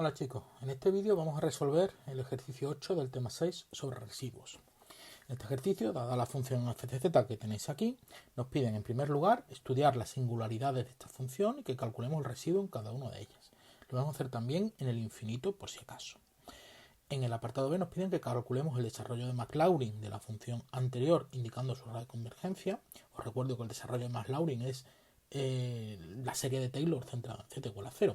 Hola chicos, en este vídeo vamos a resolver el ejercicio 8 del tema 6 sobre residuos. En este ejercicio, dada la función f de z que tenéis aquí, nos piden en primer lugar estudiar las singularidades de esta función y que calculemos el residuo en cada una de ellas. Lo vamos a hacer también en el infinito por si acaso. En el apartado B nos piden que calculemos el desarrollo de Maclaurin de la función anterior indicando su grado de convergencia. Os recuerdo que el desarrollo de Maclaurin es la serie de Taylor centrada en z igual a 0.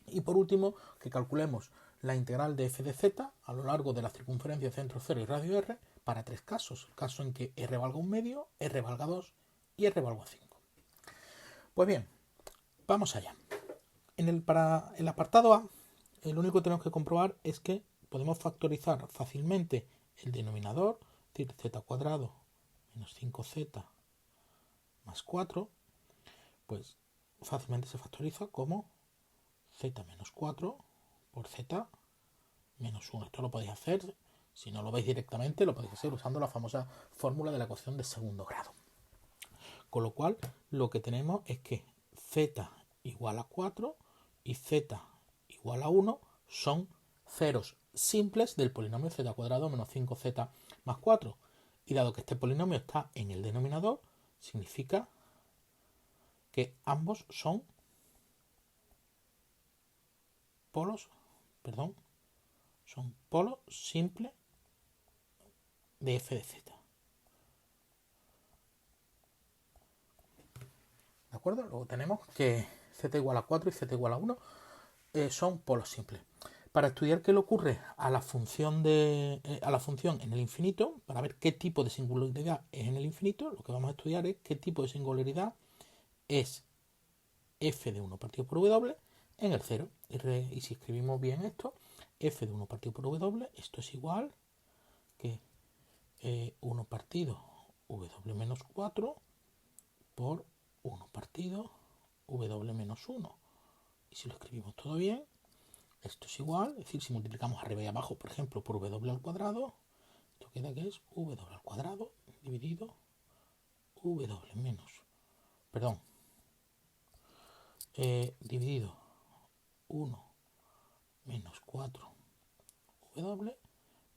Y por último, que calculemos la integral de f de z a lo largo de la circunferencia centro 0 y radio r para tres casos. El caso en que r valga 1 medio, r valga 2 y r valga 5. Pues bien, vamos allá. Para el apartado A, lo único que tenemos que comprobar es que podemos factorizar fácilmente el denominador, es decir, z cuadrado menos 5z más 4, pues fácilmente se factoriza como z menos 4 por z menos 1. Esto lo podéis hacer, si no lo veis directamente, lo podéis hacer usando la famosa fórmula de la ecuación de segundo grado. Con lo cual, lo que tenemos es que z igual a 4 y z igual a 1 son ceros simples del polinomio z cuadrado menos 5z más 4. Y dado que este polinomio está en el denominador, significa que ambos son polos simples de f de z. ¿De acuerdo? Luego tenemos que z igual a 4 y z igual a 1 son polos simples. Para estudiar qué le ocurre a la función en el infinito, para ver qué tipo de singularidad es en el infinito, lo que vamos a estudiar es qué tipo de singularidad es f de 1 partido por w en el 0. Y si escribimos bien esto, f de 1 partido por w, esto es igual que 1 partido w menos 4 por 1 partido w menos 1. Y si lo escribimos todo bien, esto es igual, es decir, si multiplicamos arriba y abajo, por ejemplo, por w al cuadrado, esto queda que es w al cuadrado dividido dividido 1 menos 4w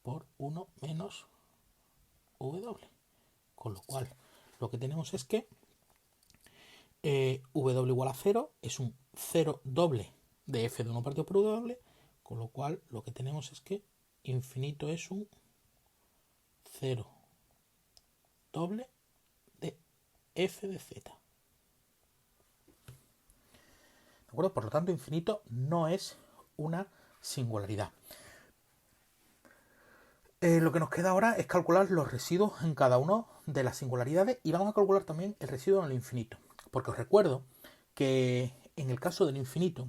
por 1 menos w. Con lo cual, lo que tenemos es que w igual a 0 es un 0 doble de f de 1 partido por w, con lo cual lo que tenemos es que infinito es un 0 doble de f de z. ¿De acuerdo? Por lo tanto, infinito no es una singularidad. Lo que nos queda ahora es calcular los residuos en cada una de las singularidades y vamos a calcular también el residuo en el infinito. Porque os recuerdo que en el caso del infinito,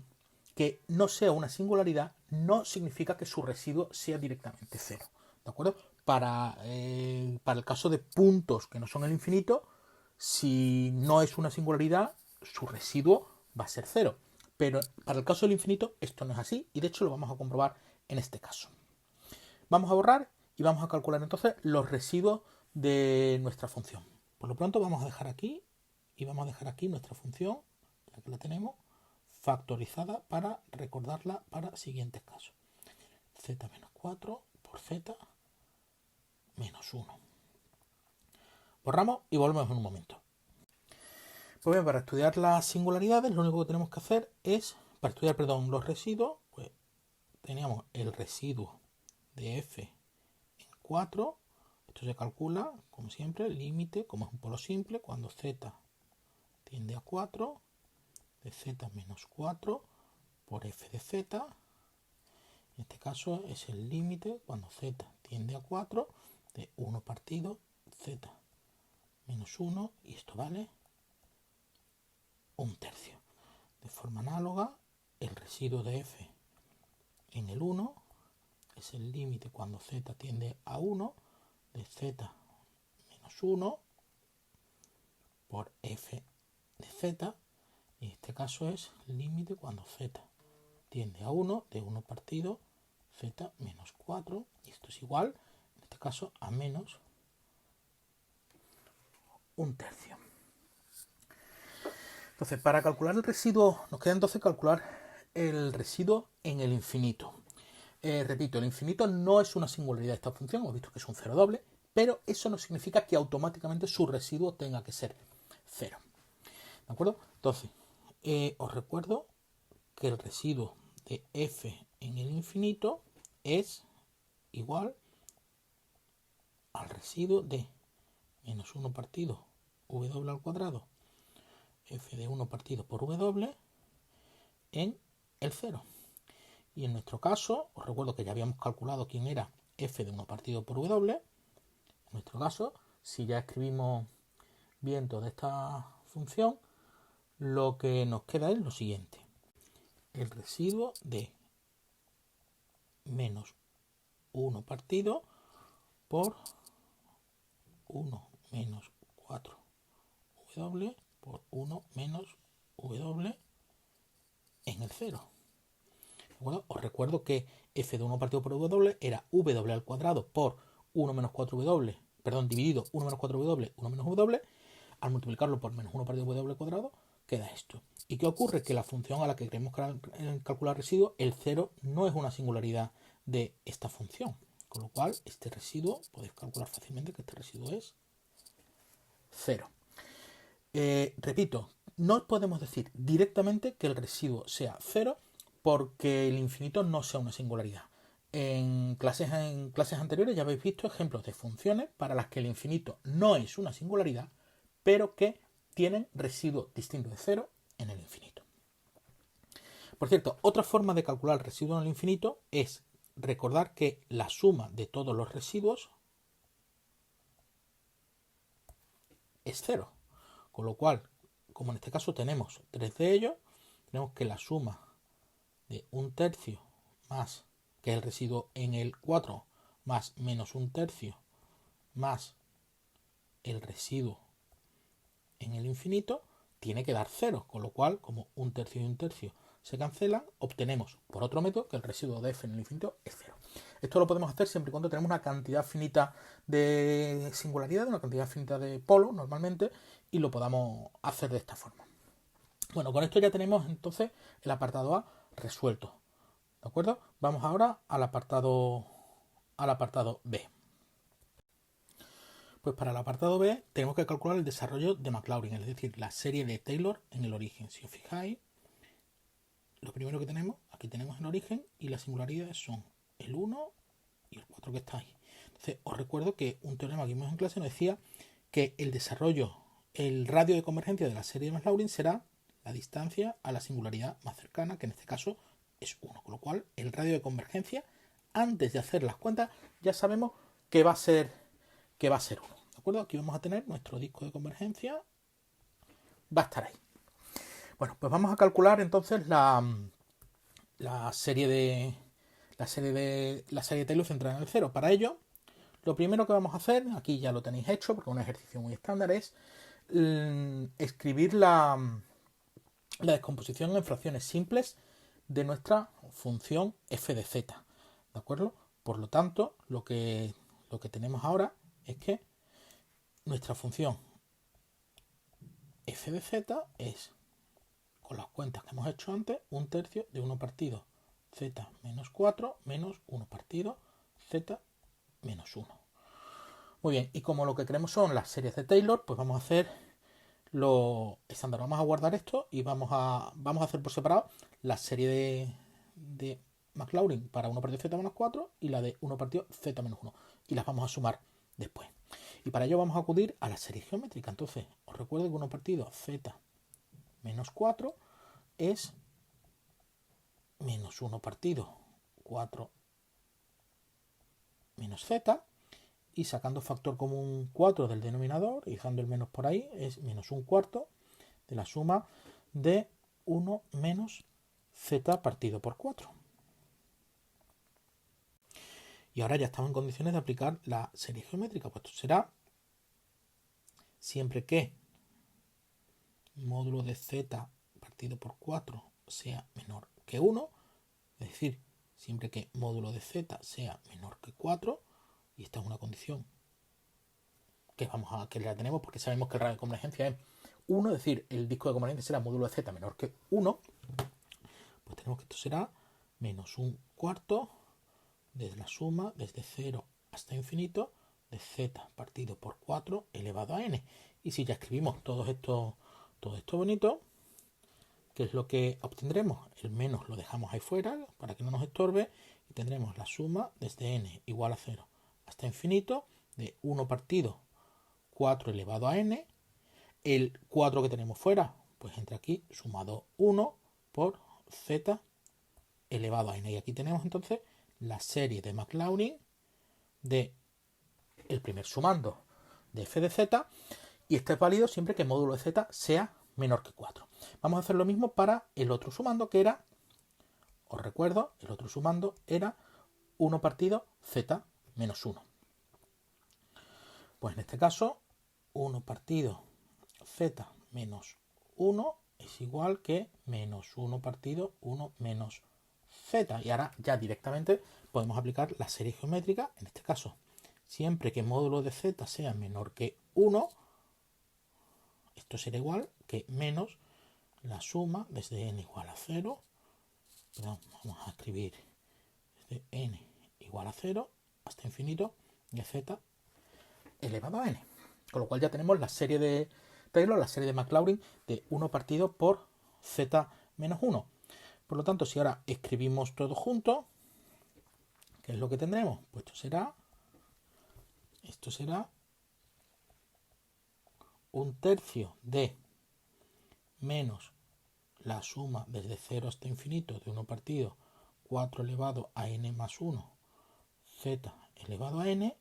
que no sea una singularidad no significa que su residuo sea directamente cero. ¿De acuerdo? Para el caso de puntos que no son el infinito, si no es una singularidad, su residuo va a ser cero. Pero para el caso del infinito esto no es así y de hecho lo vamos a comprobar en este caso. Vamos a borrar y vamos a calcular entonces los residuos de nuestra función. Por lo pronto vamos a dejar aquí y vamos a dejar aquí nuestra función, ya que la tenemos, factorizada para recordarla para siguientes casos. Z menos 4 por Z menos 1. Borramos y volvemos en un momento. Pues bien, para estudiar las singularidades, lo único que tenemos que hacer es, para estudiar, los residuos, pues teníamos el residuo de f en 4. Esto se calcula, como siempre, el límite, como es un polo simple, cuando z tiende a 4, de z menos 4 por f de z. En este caso es el límite cuando z tiende a 4 de 1 partido z menos 1, y esto vale 1/3. De forma análoga, el residuo de f en el 1 es el límite cuando z tiende a 1 de z menos 1 por f de z, y en este caso es el límite cuando z tiende a 1 de 1 partido z menos 4, y esto es igual, en este caso, a menos 1/3. Entonces, para calcular el residuo, nos queda entonces calcular el residuo en el infinito. Repito, el infinito no es una singularidad de esta función, hemos visto que es un cero doble, pero eso no significa que automáticamente su residuo tenga que ser cero. ¿De acuerdo? Entonces, os recuerdo que el residuo de f en el infinito es igual al residuo de menos 1 partido w al cuadrado f de 1 partido por w en el 0. Y en nuestro caso, os recuerdo que ya habíamos calculado quién era f de 1 partido por w. En nuestro caso, si ya escribimos bien toda esta función, lo que nos queda es lo siguiente. El residuo de menos 1 partido por 1 menos 4w por 1 menos w en el 0. Bueno, os recuerdo que f de 1 partido por w era w al cuadrado por 1 menos 4w, perdón, dividido 1 menos 4w, 1 menos w. Al multiplicarlo por menos 1 partido por w cuadrado, queda esto. ¿Y qué ocurre? Que la función a la que queremos calcular residuo, el 0, no es una singularidad de esta función. Con lo cual, este residuo, podéis calcular fácilmente que este residuo es 0. Repito, no podemos decir directamente que el residuo sea 0 porque el infinito no sea una singularidad. En clases anteriores ya habéis visto ejemplos de funciones para las que el infinito no es una singularidad, pero que tienen residuo distinto de 0 en el infinito. Por cierto, otra forma de calcular el residuo en el infinito es recordar que la suma de todos los residuos es 0. Con lo cual, como en este caso tenemos 3 de ellos, tenemos que la suma de 1/3 más, que es el residuo en el 4, más menos 1/3 más el residuo en el infinito, tiene que dar 0. Con lo cual, como 1/3 y 1/3 se cancelan, obtenemos por otro método que el residuo de f en el infinito es 0. Esto lo podemos hacer siempre y cuando tenemos una cantidad finita de singularidad, una cantidad finita de polos normalmente, y lo podamos hacer de esta forma. Bueno, con esto ya tenemos entonces el apartado A resuelto. ¿De acuerdo? Vamos ahora al apartado B. Pues para el apartado B tenemos que calcular el desarrollo de Maclaurin, es decir, la serie de Taylor en el origen. Si os fijáis, lo primero que tenemos, aquí tenemos el origen y las singularidades son el 1 y el 4 que está ahí. Entonces, os recuerdo que un teorema que vimos en clase nos decía que el radio de convergencia de la serie de Maclaurin será la distancia a la singularidad más cercana, que en este caso es 1. Con lo cual, el radio de convergencia, antes de hacer las cuentas, ya sabemos que va a ser 1. ¿De acuerdo? Aquí vamos a tener nuestro disco de convergencia. Va a estar ahí. Bueno, pues vamos a calcular entonces la serie de Taylor centrada en el 0. Para ello, lo primero que vamos a hacer, aquí ya lo tenéis hecho porque es un ejercicio muy estándar, es escribir la descomposición en fracciones simples de nuestra función f de z. ¿De acuerdo? Por lo tanto, lo que tenemos ahora es que nuestra función f de z es, con las cuentas que hemos hecho antes, 1/3 de 1 partido z menos 4 menos 1 partido z menos 1. Muy bien, y como lo que queremos son las series de Taylor, pues vamos a hacer lo estándar. Vamos a guardar esto y vamos a hacer por separado la serie de Maclaurin para 1 partido z menos 4 y la de 1 partido z menos 1. Y las vamos a sumar después. Y para ello vamos a acudir a la serie geométrica. Entonces, os recuerdo que 1 partido z menos 4 es menos 1 partido 4 menos z, y sacando factor común 4 del denominador y dejando el menos por ahí, es menos 1/4 de la suma de 1 menos z partido por 4. Y ahora ya estamos en condiciones de aplicar la serie geométrica. Pues esto será siempre que módulo de z partido por 4 sea menor que 1, es decir, siempre que módulo de z sea menor que 4, y esta es una condición que la tenemos porque sabemos que el radio de convergencia es 1, es decir, el disco de convergencia será módulo de z menor que 1, Pues tenemos que esto será menos un cuarto de la suma desde 0 hasta infinito de z partido por 4 elevado a n. Y si ya escribimos todo esto bonito, ¿qué es lo que obtendremos? El menos lo dejamos ahí fuera para que no nos estorbe y tendremos la suma desde n igual a 0 hasta infinito de 1 partido 4 elevado a n. El 4 que tenemos fuera, pues entra aquí sumado 1 por z elevado a n. Y aquí tenemos entonces la serie de Maclaurin de el primer sumando de f de z, y este es válido siempre que el módulo de z sea menor que 4. Vamos a hacer lo mismo para el otro sumando, que era, os recuerdo, el otro sumando era 1 partido z menos 1. Pues en este caso, 1 partido z menos 1 es igual que menos 1 partido 1 menos z. Y ahora ya directamente podemos aplicar la serie geométrica. En este caso, siempre que el módulo de z sea menor que 1, esto será igual que menos la suma desde n igual a 0. Perdón, vamos a escribir desde n igual a 0 hasta infinito de z elevado a n. Con lo cual ya tenemos la serie de Taylor, la serie de Maclaurin de 1 partido por z menos 1. Por lo tanto, si ahora escribimos todo junto, ¿qué es lo que tendremos? Pues esto será un tercio de menos la suma desde 0 hasta infinito de 1 partido 4 elevado a n más 1 z elevado a n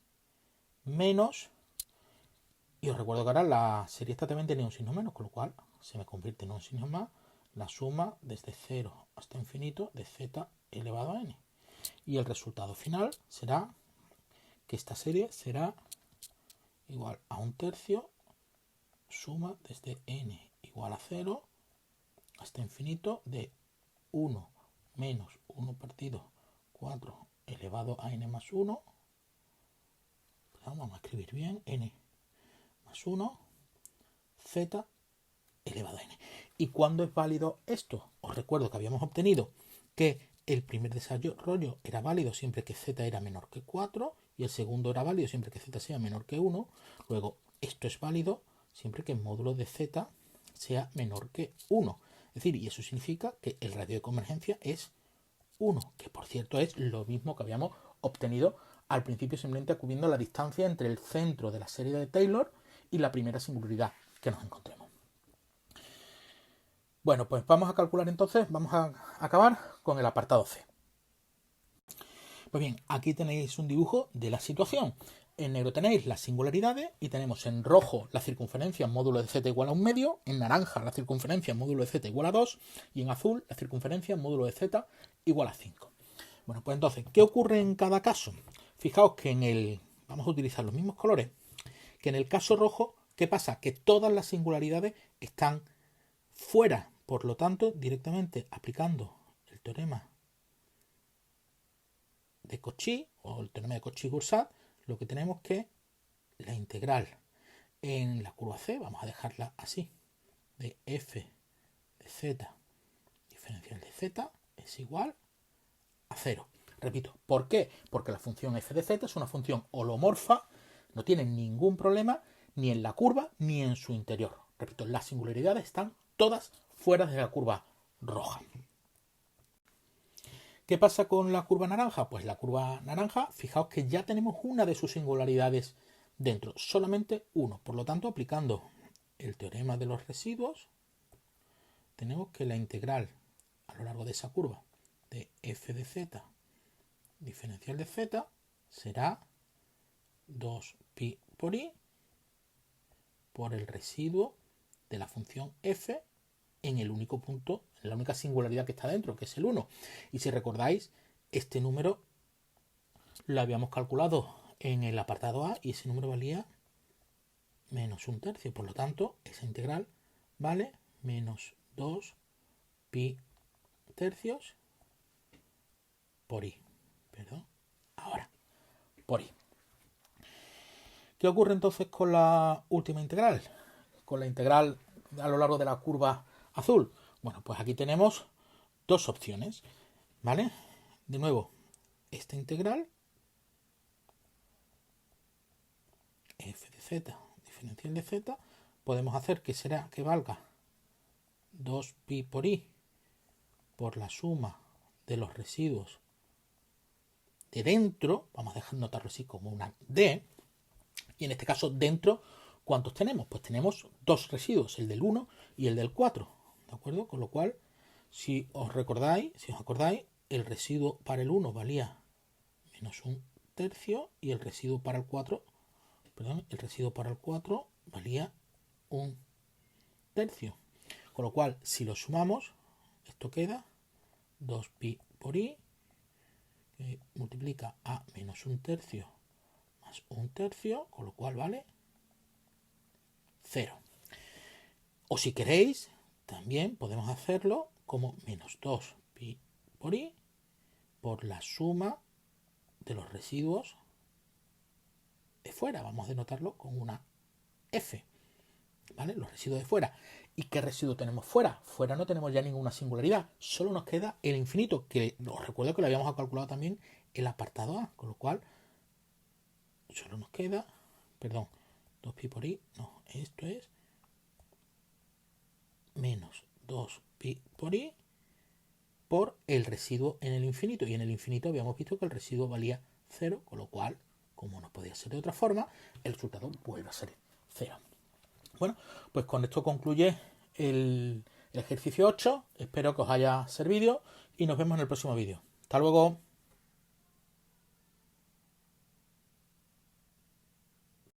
menos, y os recuerdo que ahora la serie esta también tenía un signo menos, con lo cual se me convierte en un signo más, la suma desde 0 hasta infinito de z elevado a n. Y el resultado final será que esta serie será igual a un tercio suma desde n igual a 0 hasta infinito de 1 menos 1 partido 4 elevado a n más 1. Vamos a escribir bien, n más 1 z elevado a n. ¿Y cuándo es válido esto? Os recuerdo que habíamos obtenido que el primer desarrollo era válido siempre que z era menor que 4 y el segundo era válido siempre que z sea menor que 1. Luego, esto es válido siempre que el módulo de z sea menor que 1. Es decir, y eso significa que el radio de convergencia es 1, que por cierto es lo mismo que habíamos obtenido al principio simplemente acudiendo a la distancia entre el centro de la serie de Taylor y la primera singularidad que nos encontremos. Bueno, pues vamos a calcular entonces, vamos a acabar con el apartado C. Pues bien, aquí tenéis un dibujo de la situación. En negro tenéis las singularidades y tenemos en rojo la circunferencia módulo de z igual a 1 medio, en naranja la circunferencia módulo de z igual a 2 y en azul la circunferencia módulo de z igual a 5. Bueno, pues entonces, ¿qué ocurre en cada caso? Fijaos que vamos a utilizar los mismos colores, que en el caso rojo, ¿qué pasa? Que todas las singularidades están fuera, por lo tanto, directamente aplicando el teorema de Cauchy o el teorema de Cauchy-Goursat, lo que tenemos que la integral en la curva C, vamos a dejarla así, de f de z diferencial de z es igual a 0. Repito, ¿por qué? Porque la función f de z es una función holomorfa, no tiene ningún problema ni en la curva ni en su interior. Repito, las singularidades están todas fuera de la curva roja. ¿Qué pasa con la curva naranja? Pues la curva naranja, fijaos que ya tenemos una de sus singularidades dentro, solamente uno. Por lo tanto, aplicando el teorema de los residuos, tenemos que la integral a lo largo de esa curva de f de z diferencial de z será 2pi por i por el residuo de la función f en el único punto, en la única singularidad que está dentro, que es el 1. Y si recordáis, este número lo habíamos calculado en el apartado A y ese número valía menos un tercio. Por lo tanto, esa integral vale menos 2pi tercios por i. Perdón. Ahora, por i. ¿Qué ocurre entonces con la última integral? Con la integral a lo largo de la curva azul. Bueno, pues aquí tenemos dos opciones, ¿vale? De nuevo, esta integral f de z diferencial de z podemos hacer que valga 2pi por i por la suma de los residuos de dentro, vamos a dejar notarlo así como una d, y en este caso dentro, ¿cuántos tenemos? Pues tenemos dos residuos, el del 1 y el del 4, ¿de acuerdo? Con lo cual, si os acordáis, el residuo para el 1 valía menos un tercio y el residuo para el 4, valía un tercio. Con lo cual, si lo sumamos, esto queda 2pi por i, que multiplica a menos un tercio más un tercio, con lo cual vale 0. O si queréis, también podemos hacerlo como menos 2pi por i por la suma de los residuos de fuera. Vamos a denotarlo con una f, ¿vale? Los residuos de fuera. ¿Y qué residuo tenemos fuera? Fuera no tenemos ya ninguna singularidad, solo nos queda el infinito, que os recuerdo que lo habíamos calculado también el apartado A, con lo cual solo nos queda, 2pi por i, no, esto es menos 2pi por i por el residuo en el infinito, y en el infinito habíamos visto que el residuo valía 0, con lo cual, como no podía ser de otra forma, el resultado vuelve a ser 0. Bueno, pues con esto concluye el ejercicio 8. Espero que os haya servido y nos vemos en el próximo vídeo. Hasta luego.